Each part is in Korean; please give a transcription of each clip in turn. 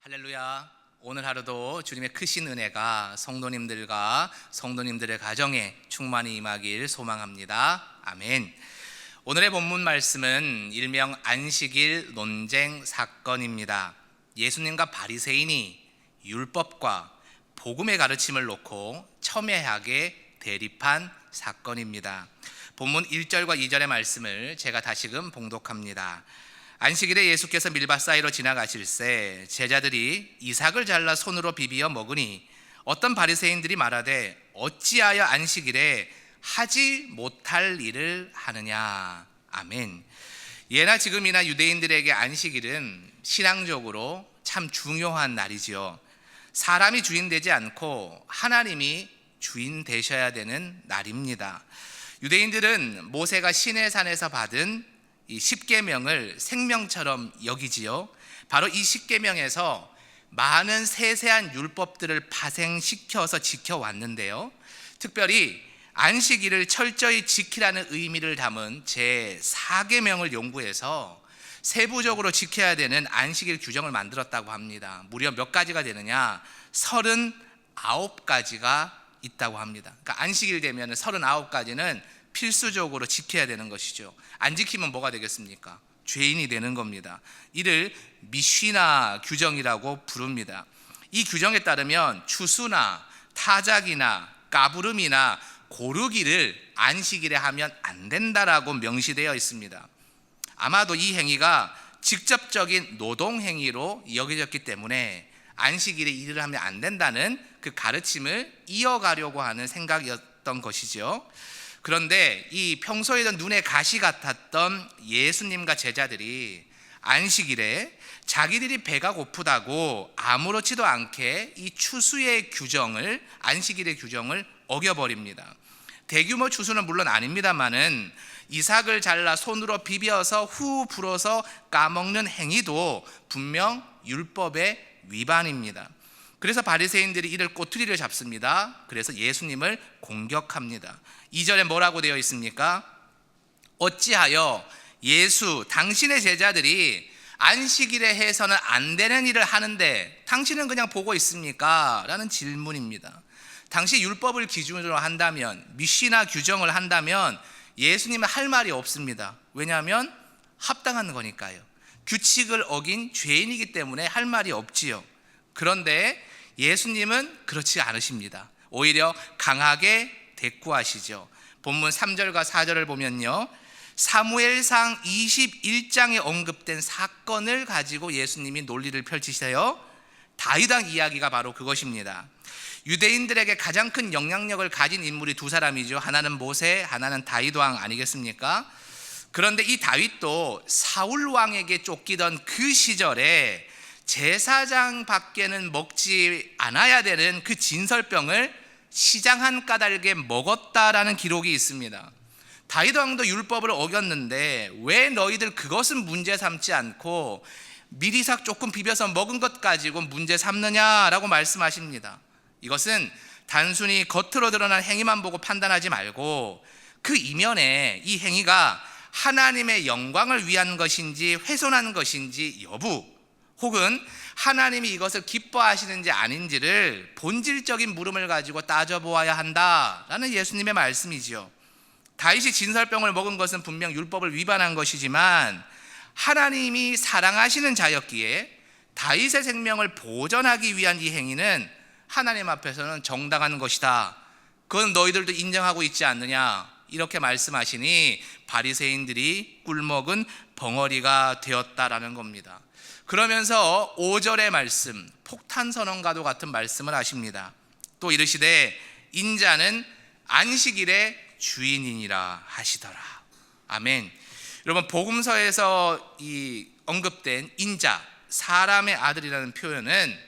할렐루야. 오늘 하루도 주님의 크신 은혜가 성도님들과 성도님들의 가정에 충만히 임하길 소망합니다. 아멘. 오늘의 본문 말씀은 일명 안식일 논쟁 사건입니다. 예수님과 바리새인이 율법과 복음의 가르침을 놓고 첨예하게 대립한 사건입니다. 본문 1절과 2절의 말씀을 제가 다시금 봉독합니다. 안식일에 예수께서 밀밭 사이로 지나가실새 제자들이 이삭을 잘라 손으로 비비어 먹으니 어떤 바리새인들이 말하되 어찌하여 안식일에 하지 못할 일을 하느냐. 아멘. 예나 지금이나 유대인들에게 안식일은 신앙적으로 참 중요한 날이지요. 사람이 주인 되지 않고 하나님이 주인 되셔야 되는 날입니다. 유대인들은 모세가 시내산에서 받은 이 십계명을 생명처럼 여기지요. 바로 이 십계명에서 많은 세세한 율법들을 파생시켜서 지켜왔는데요. 특별히 안식일을 철저히 지키라는 의미를 담은 제4계명을 연구해서 세부적으로 지켜야 되는 안식일 규정을 만들었다고 합니다. 무려 몇 가지가 되느냐? 39가지가 있다고 합니다. 그러니까 안식일 되면 39가지는 필수적으로 지켜야 되는 것이죠. 안 지키면 뭐가 되겠습니까? 죄인이 되는 겁니다. 이를 미쉬나 규정이라고 부릅니다. 이 규정에 따르면 추수나 타작이나 까부름이나 고르기를 안식일에 하면 안 된다라고 명시되어 있습니다. 아마도 이 행위가 직접적인 노동행위로 여겨졌기 때문에 안식일에 일을 하면 안 된다는 그 가르침을 이어가려고 하는 생각이었던 것이죠. 그런데 이 평소에는 눈에 가시 같았던 예수님과 제자들이 안식일에 자기들이 배가 고프다고 아무렇지도 않게 이 추수의 규정을, 안식일의 규정을 어겨버립니다. 대규모 추수는 물론 아닙니다만은 이삭을 잘라 손으로 비벼서 후 불어서 까먹는 행위도 분명 율법의 위반입니다. 그래서 바리새인들이 이를 꼬투리를 잡습니다. 그래서 예수님을 공격합니다. 2절에 뭐라고 되어 있습니까? 어찌하여 예수 당신의 제자들이 안식일에 해서는 안 되는 일을 하는데 당신은 그냥 보고 있습니까? 라는 질문입니다. 당시 율법을 기준으로 한다면, 미쉬나 규정을 한다면 예수님은 할 말이 없습니다. 왜냐하면 합당한 거니까요. 규칙을 어긴 죄인이기 때문에 할 말이 없지요. 그런데 예수님은 그렇지 않으십니다. 오히려 강하게 대꾸하시죠. 본문 3절과 4절을 보면요, 사무엘상 21장에 언급된 사건을 가지고 예수님이 논리를 펼치세요. 다윗 왕 이야기가 바로 그것입니다. 유대인들에게 가장 큰 영향력을 가진 인물이 두 사람이죠. 하나는 모세, 하나는 다윗 왕 아니겠습니까? 그런데 이 다윗도 사울 왕에게 쫓기던 그 시절에 제사장 밖에는 먹지 않아야 되는 그 진설병을 시장 한 까닭에 먹었다라는 기록이 있습니다. 다윗 왕도 율법을 어겼는데 왜 너희들 그것은 문제 삼지 않고 미리삭 조금 비벼서 먹은 것 가지고 문제 삼느냐라고 말씀하십니다. 이것은 단순히 겉으로 드러난 행위만 보고 판단하지 말고 그 이면에 이 행위가 하나님의 영광을 위한 것인지 훼손한 것인지 여부, 혹은 하나님이 이것을 기뻐하시는지 아닌지를 본질적인 물음을 가지고 따져보아야 한다라는 예수님의 말씀이지요. 다윗이 진설병을 먹은 것은 분명 율법을 위반한 것이지만 하나님이 사랑하시는 자였기에 다윗의 생명을 보존하기 위한 이 행위는 하나님 앞에서는 정당한 것이다. 그건 너희들도 인정하고 있지 않느냐, 이렇게 말씀하시니 바리새인들이 꿀먹은 벙어리가 되었다라는 겁니다. 그러면서 5절의 말씀, 폭탄 선언과도 같은 말씀을 하십니다. 또 이르시되 인자는 안식일의 주인이니라 하시더라. 아멘. 여러분, 복음서에서 이 언급된 인자, 사람의 아들이라는 표현은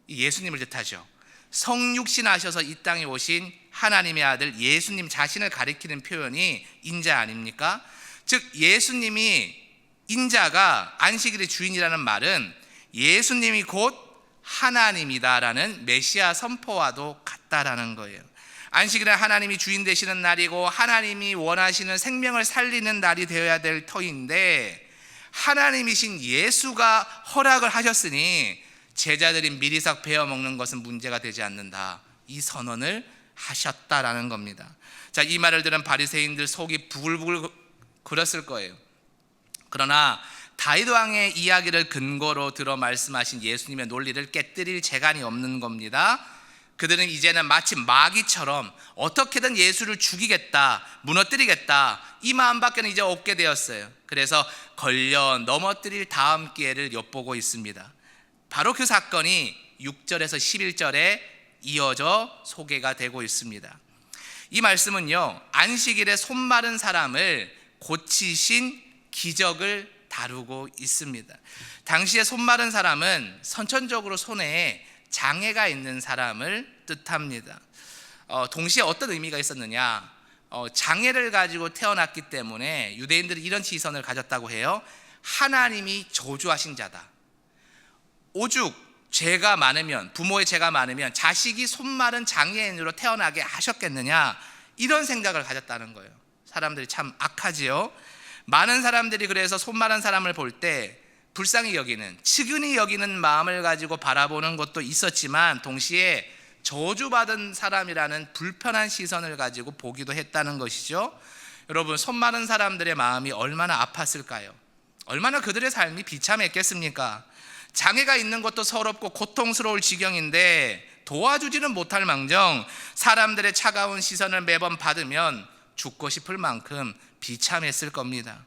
예수님을 뜻하죠. 성육신 하셔서 이 땅에 오신 하나님의 아들 예수님 자신을 가리키는 표현이 인자 아닙니까? 즉 예수님이, 인자가 안식일의 주인이라는 말은 예수님이 곧 하나님이다라는 메시아 선포와도 같다라는 거예요. 안식일은 하나님이 주인 되시는 날이고 하나님이 원하시는 생명을 살리는 날이 되어야 될 터인데 하나님이신 예수가 허락을 하셨으니 제자들이 미리석 베어 먹는 것은 문제가 되지 않는다. 이 선언을 하셨다라는 겁니다. 자, 이 말을 들은 바리새인들 속이 부글부글 끓었을 거예요. 그러나 다윗 왕의 이야기를 근거로 들어 말씀하신 예수님의 논리를 깨뜨릴 재간이 없는 겁니다. 그들은 이제는 마치 마귀처럼 어떻게든 예수를 죽이겠다, 무너뜨리겠다, 이 마음밖에는 이제 없게 되었어요. 그래서 걸려 넘어뜨릴 다음 기회를 엿보고 있습니다. 바로 그 사건이 6절에서 11절에 이어져 소개가 되고 있습니다. 이 말씀은요, 안식일에 손 마른 사람을 고치신 기적을 다루고 있습니다. 당시에 손 마른 사람은 선천적으로 손에 장애가 있는 사람을 뜻합니다. 동시에 어떤 의미가 있었느냐, 장애를 가지고 태어났기 때문에 유대인들이 이런 시선을 가졌다고 해요. 하나님이 저주하신 자다. 오죽 죄가 많으면, 부모의 죄가 많으면 자식이 손 마른 장애인으로 태어나게 하셨겠느냐, 이런 생각을 가졌다는 거예요. 사람들이 참 악하지요. 많은 사람들이 그래서 손 마른 사람을 볼 때 불쌍히 여기는, 측은히 여기는 마음을 가지고 바라보는 것도 있었지만 동시에 저주받은 사람이라는 불편한 시선을 가지고 보기도 했다는 것이죠. 여러분, 손 마른 사람들의 마음이 얼마나 아팠을까요? 얼마나 그들의 삶이 비참했겠습니까? 장애가 있는 것도 서럽고 고통스러울 지경인데 도와주지는 못할 망정 사람들의 차가운 시선을 매번 받으면 죽고 싶을 만큼 비참했을 겁니다.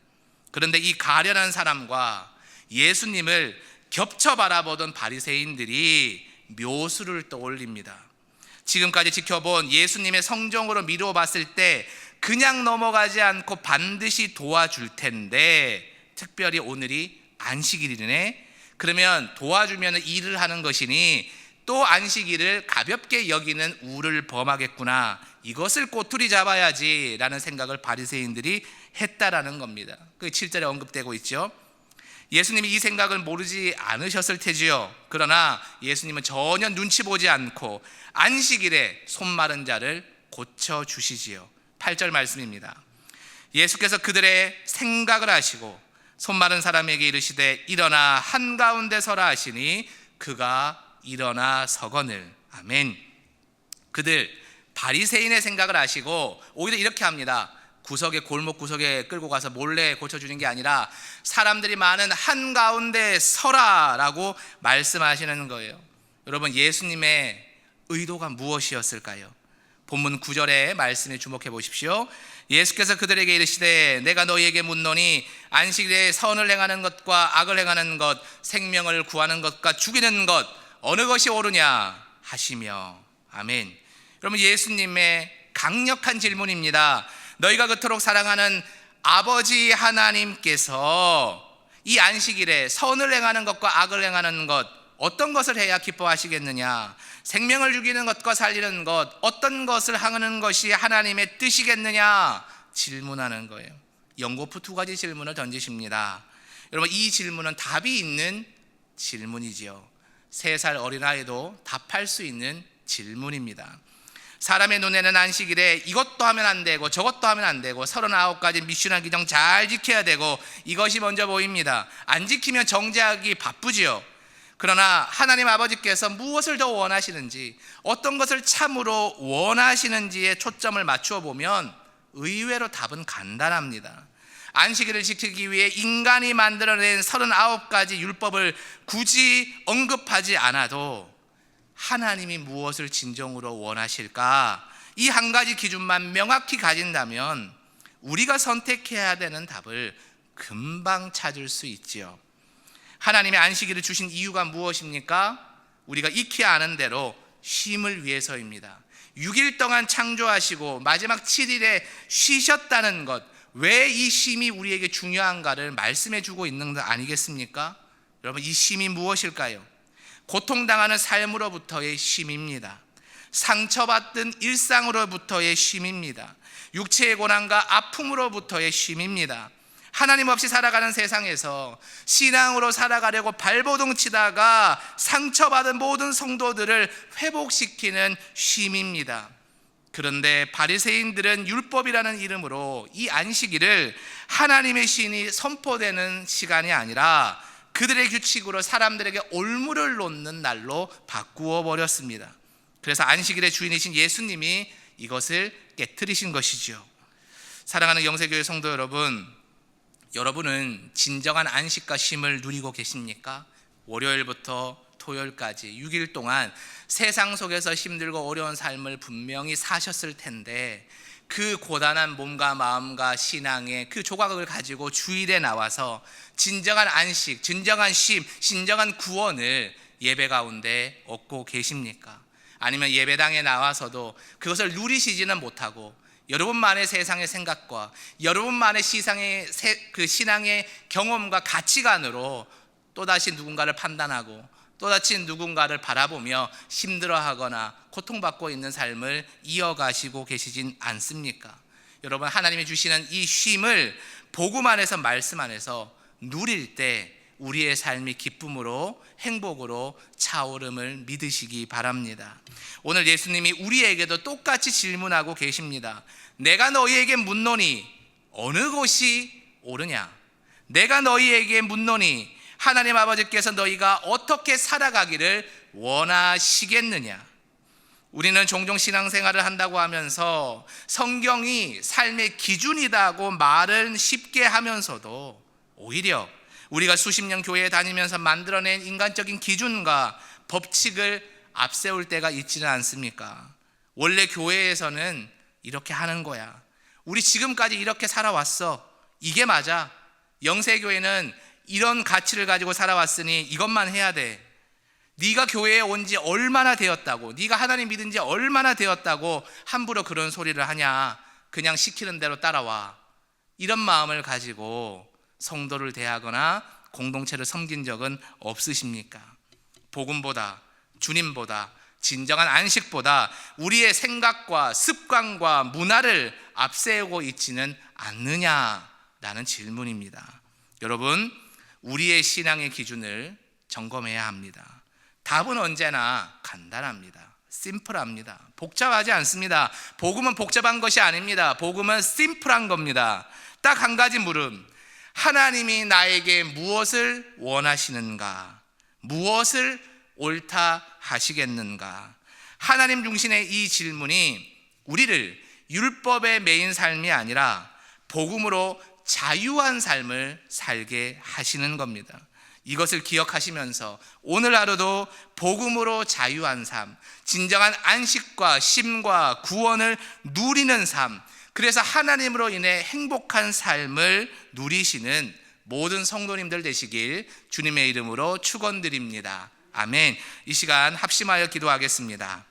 그런데 이 가련한 사람과 예수님을 겹쳐 바라보던 바리새인들이 묘수를 떠올립니다. 지금까지 지켜본 예수님의 성정으로 미루어 봤을 때 그냥 넘어가지 않고 반드시 도와줄 텐데, 특별히 오늘이 안식일이네, 그러면 도와주면 일을 하는 것이니 또 안식일을 가볍게 여기는 우를 범하겠구나, 이것을 꼬투리 잡아야지 라는 생각을 바리새인들이 했다라는 겁니다. 그 7절에 언급되고 있죠. 예수님이 이 생각을 모르지 않으셨을 테지요. 그러나 예수님은 전혀 눈치 보지 않고 안식일에 손 마른 자를 고쳐주시지요. 8절 말씀입니다. 예수께서 그들의 생각을 아시고 손 마른 사람에게 이르시되 일어나 한가운데 서라 하시니 그가 일어나 서거늘. 아멘. 그들 바리새인의 생각을 아시고 오히려 이렇게 합니다. 구석에, 골목 구석에 끌고 가서 몰래 고쳐주는 게 아니라 사람들이 많은 한가운데 서라라고 말씀하시는 거예요. 여러분, 예수님의 의도가 무엇이었을까요? 본문 9절의 말씀에 주목해 보십시오. 예수께서 그들에게 이르시되 내가 너희에게 묻노니 안식일에 선을 행하는 것과 악을 행하는 것, 생명을 구하는 것과 죽이는 것, 어느 것이 옳으냐 하시며. 아멘. 여러분, 예수님의 강력한 질문입니다. 너희가 그토록 사랑하는 아버지 하나님께서 이 안식일에 선을 행하는 것과 악을 행하는 것, 어떤 것을 해야 기뻐하시겠느냐? 생명을 죽이는 것과 살리는 것, 어떤 것을 하는 것이 하나님의 뜻이겠느냐? 질문하는 거예요. 연거푸 2가지 질문을 던지십니다. 여러분, 이 질문은 답이 있는 질문이지요. 3살 어린아이도 답할 수 있는 질문입니다. 사람의 눈에는 안식일에 이것도 하면 안 되고 저것도 하면 안 되고 39가지 미션한 규정 잘 지켜야 되고 이것이 먼저 보입니다. 안 지키면 정죄하기 바쁘지요. 그러나 하나님 아버지께서 무엇을 더 원하시는지, 어떤 것을 참으로 원하시는지에 초점을 맞추어 보면 의외로 답은 간단합니다. 안식일을 지키기 위해 인간이 만들어낸 39가지 율법을 굳이 언급하지 않아도 하나님이 무엇을 진정으로 원하실까? 이 한 가지 기준만 명확히 가진다면 우리가 선택해야 되는 답을 금방 찾을 수 있지요. 하나님의 안식일을 주신 이유가 무엇입니까? 우리가 익히 아는 대로 쉼을 위해서입니다. 6일 동안 창조하시고 마지막 7일에 쉬셨다는 것, 왜 이 쉼이 우리에게 중요한가를 말씀해 주고 있는 것 아니겠습니까? 여러분, 이 쉼이 무엇일까요? 고통당하는 삶으로부터의 쉼입니다. 상처받던 일상으로부터의 쉼입니다. 육체의 고난과 아픔으로부터의 쉼입니다. 하나님 없이 살아가는 세상에서 신앙으로 살아가려고 발버둥 치다가 상처받은 모든 성도들을 회복시키는 쉼입니다. 그런데 바리새인들은 율법이라는 이름으로 이 안식일을 하나님의 신이 선포되는 시간이 아니라 그들의 규칙으로 사람들에게 올무를 놓는 날로 바꾸어 버렸습니다. 그래서 안식일의 주인이신 예수님이 이것을 깨트리신 것이죠. 사랑하는 영세교회 성도 여러분, 여러분은 진정한 안식과 쉼을 누리고 계십니까? 월요일부터 토요일까지 6일 동안 세상 속에서 힘들고 어려운 삶을 분명히 사셨을 텐데, 그 고단한 몸과 마음과 신앙의 그 조각을 가지고 주일에 나와서 진정한 안식, 진정한 쉼, 진정한 구원을 예배 가운데 얻고 계십니까? 아니면 예배당에 나와서도 그것을 누리시지는 못하고 여러분만의 세상의 생각과 여러분만의 그 신앙의 경험과 가치관으로 또다시 누군가를 판단하고 또다시 누군가를 바라보며 힘들어하거나 고통받고 있는 삶을 이어가시고 계시진 않습니까? 여러분, 하나님이 주시는 이 쉼을 복음 안에서, 말씀 안에서 누릴 때 우리의 삶이 기쁨으로, 행복으로 차오름을 믿으시기 바랍니다. 오늘 예수님이 우리에게도 똑같이 질문하고 계십니다. 내가 너희에게 묻노니 어느 것이 옳으냐? 내가 너희에게 묻노니 하나님 아버지께서 너희가 어떻게 살아가기를 원하시겠느냐? 우리는 종종 신앙생활을 한다고 하면서 성경이 삶의 기준이다고 말은 쉽게 하면서도 오히려 우리가 수십 년 교회에 다니면서 만들어낸 인간적인 기준과 법칙을 앞세울 때가 있지는 않습니까? 원래 교회에서는 이렇게 하는 거야. 우리 지금까지 이렇게 살아왔어. 이게 맞아. 영세교회는 이런 가치를 가지고 살아왔으니 이것만 해야 돼. 네가 교회에 온 지 얼마나 되었다고, 네가 하나님 믿은 지 얼마나 되었다고 함부로 그런 소리를 하냐. 그냥 시키는 대로 따라와. 이런 마음을 가지고 성도를 대하거나 공동체를 섬긴 적은 없으십니까? 복음보다, 주님보다, 진정한 안식보다 우리의 생각과 습관과 문화를 앞세우고 있지는 않느냐라는 질문입니다. 여러분, 우리의 신앙의 기준을 점검해야 합니다. 답은 언제나 간단합니다. 심플합니다. 복잡하지 않습니다. 복음은 복잡한 것이 아닙니다. 복음은 심플한 겁니다. 딱 한 가지 물음. 하나님이 나에게 무엇을 원하시는가? 무엇을 옳다 하시겠는가? 하나님 중심의 이 질문이 우리를 율법에 매인 삶이 아니라 복음으로 자유한 삶을 살게 하시는 겁니다. 이것을 기억하시면서 오늘 하루도 복음으로 자유한 삶, 진정한 안식과 쉼과 구원을 누리는 삶, 그래서 하나님으로 인해 행복한 삶을 누리시는 모든 성도님들 되시길 주님의 이름으로 축원드립니다. 아멘. 이 시간 합심하여 기도하겠습니다.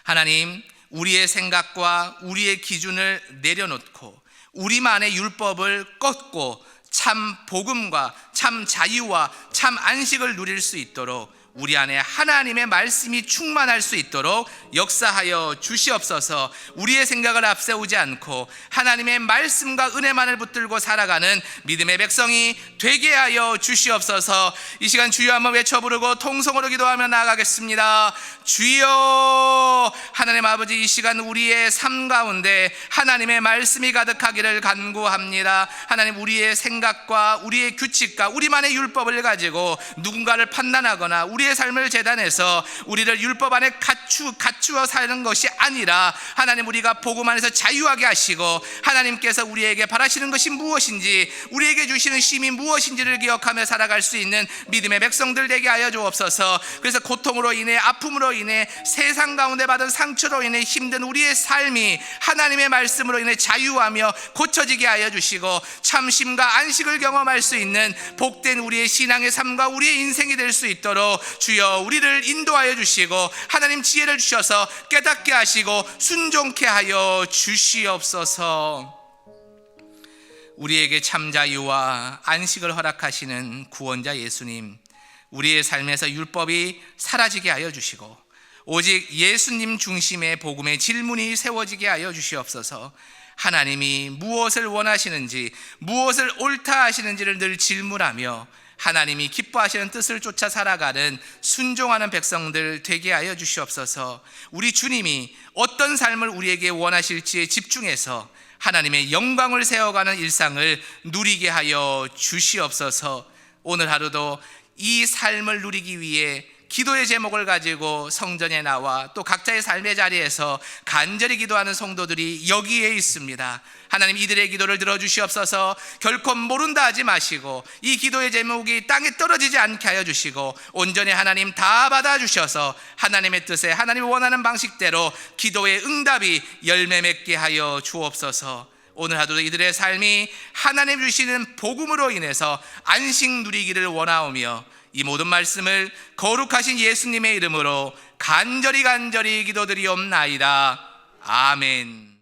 하나님, 우리의 생각과 우리의 기준을 내려놓고 우리만의 율법을 꺾고 참 복음과 참 자유와 참 안식을 누릴 수 있도록 우리 안에 하나님의 말씀이 충만할 수 있도록 역사하여 주시옵소서. 우리의 생각을 앞세우지 않고 하나님의 말씀과 은혜만을 붙들고 살아가는 믿음의 백성이 되게 하여 주시옵소서. 이 시간 주여 한번 외쳐 부르고 통성으로 기도하며 나아가겠습니다. 주여, 하나님 아버지, 이 시간 우리의 삶 가운데 하나님의 말씀이 가득하기를 간구합니다. 하나님, 우리의 생각과 우리의 규칙과 우리만의 율법을 가지고 누군가를 판단하거나 우리의 삶을 재단해서 우리를 율법 안에 갖추어 사는 것이 아니라 하나님, 우리가 복음 안에서 자유하게 하시고 하나님께서 우리에게 바라시는 것이 무엇인지, 우리에게 주시는 쉼이 무엇인지를 기억하며 살아갈 수 있는 믿음의 백성들 되게 하여 주옵소서. 그래서 고통으로 인해, 아픔으로 인해, 세상 가운데 받은 상처로 인해 힘든 우리의 삶이 하나님의 말씀으로 인해 자유하며 고쳐지게 하여 주시고 참심과 안식을 경험할 수 있는 복된 우리의 신앙의 삶과 우리의 인생이 될 수 있도록 주여 우리를 인도하여 주시고 하나님 지혜를 주셔서 깨닫게 하시고 순종케 하여 주시옵소서. 우리에게 참 자유와 안식을 허락하시는 구원자 예수님, 우리의 삶에서 율법이 사라지게 하여 주시고 오직 예수님 중심의 복음의 질문이 세워지게 하여 주시옵소서. 하나님이 무엇을 원하시는지, 무엇을 옳다 하시는지를 늘 질문하며 하나님이 기뻐하시는 뜻을 쫓아 살아가는 순종하는 백성들 되게 하여 주시옵소서. 우리 주님이 어떤 삶을 우리에게 원하실지에 집중해서 하나님의 영광을 세워가는 일상을 누리게 하여 주시옵소서. 오늘 하루도 이 삶을 누리기 위해 기도의 제목을 가지고 성전에 나와 또 각자의 삶의 자리에서 간절히 기도하는 성도들이 여기에 있습니다. 하나님, 이들의 기도를 들어주시옵소서. 결코 모른다 하지 마시고 이 기도의 제목이 땅에 떨어지지 않게 하여 주시고 온전히 하나님 다 받아주셔서 하나님의 뜻에 하나님이 원하는 방식대로 기도의 응답이 열매 맺게 하여 주옵소서. 오늘 하루도 이들의 삶이 하나님 주시는 복음으로 인해서 안식 누리기를 원하오며 이 모든 말씀을 거룩하신 예수님의 이름으로 간절히 기도드리옵나이다. 아멘.